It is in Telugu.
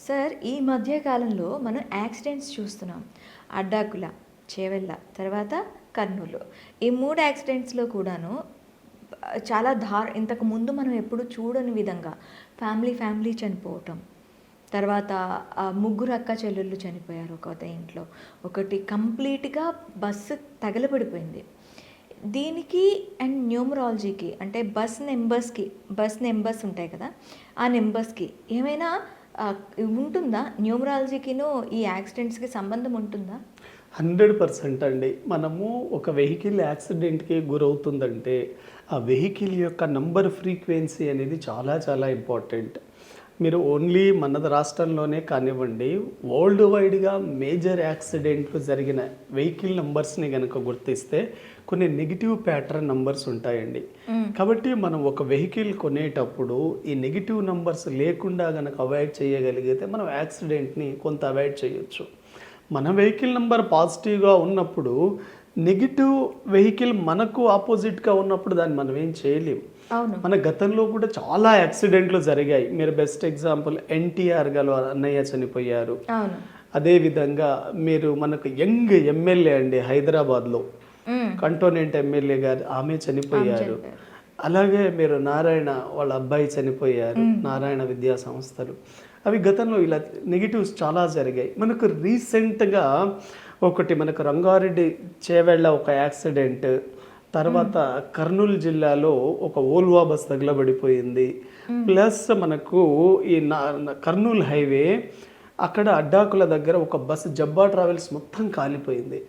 సార్ ఈ మధ్య కాలంలో మనం యాక్సిడెంట్స్ చూస్తున్నాం. అడ్డాకుల, చేవెళ్ళ, తర్వాత కర్నూలు. ఈ 3 యాక్సిడెంట్స్‌లో కూడాను చాలా ఇంతకు ముందు మనం ఎప్పుడు చూడని విధంగా ఫ్యామిలీ చనిపోవటం. తర్వాత ముగ్గురు అక్క చెల్లెళ్ళు చనిపోయారు ఒకతే ఇంట్లో. ఒకటి కంప్లీట్‌గా బస్సు తగలబడిపోయింది. దీనికి అండ్ న్యూమరాలజీకి అంటే బస్ నెంబర్స్ ఉంటాయి కదా! ఆ నెంబర్స్‌కి ఏమైనా ఉంటుందా? న్యూమరాలజీకిను ఈ యాక్సిడెంట్స్‌కి సంబంధం ఉంటుందా? 100% అండి. మనము ఒక వెహికల్ యాక్సిడెంట్‌కి గురవుతుందంటే, ఆ వెహికల్ యొక్క నంబర్ ఫ్రీక్వెన్సీ అనేది చాలా చాలా ఇంపార్టెంట్. మీరు ఓన్లీ మన రాష్ట్రంలోనే కానివ్వండి, వరల్డ్ వైడ్‌గా మేజర్ యాక్సిడెంట్లు జరిగిన వెహికల్ నంబర్స్‌ని గనక గుర్తిస్తే కొన్ని నెగెటివ్ ప్యాటర్న్ నంబర్స్ ఉంటాయండి. కాబట్టి మనం ఒక వెహికల్ కొనేటప్పుడు ఈ నెగెటివ్ నంబర్స్ లేకుండా గనక అవాయిడ్ చేయగలిగితే మనం యాక్సిడెంట్‌ని కొంత అవాయిడ్ చేయొచ్చు. మన వెహికల్ నెంబర్ పాజిటివ్గా ఉన్నప్పుడు నెగిటివ్ వెహికల్ మనకు ఆపోజిట్గా ఉన్నప్పుడు దాన్ని మనం ఏం చేయలేం. అవును. మన గతంలో కూడా చాలా యాక్సిడెంట్లు జరిగాయి. మీరు బెస్ట్ ఎగ్జాంపుల్ ఎన్టీఆర్ గారు అన్నయ్య చనిపోయారు. అవును. అదేవిధంగా మీరు మనకు యంగ్ ఎమ్మెల్యే అండి హైదరాబాద్లో కంటోనెంట్ ఎమ్మెల్యే గారు ఆమె చనిపోయారు. అలాగే మీరు నారాయణ వాళ్ళ అబ్బాయి చనిపోయారు. నారాయణ విద్యా సంస్థలు అవి గతంలో ఇలా నెగిటివ్స్ చాలా జరిగాయి. మనకు రీసెంట్గా ఒకటి మనకు రంగారెడ్డి చేవెళ్ళ ఒక యాక్సిడెంట్, తర్వాత కర్నూలు జిల్లాలో ఒక ఓల్వా బస్ తగలబడిపోయింది. ప్లస్ మనకు ఈ కర్నూలు హైవే అక్కడ అడ్డాకుల దగ్గర ఒక బస్సు జబ్బా ట్రావెల్స్ మొత్తం కాలిపోయింది.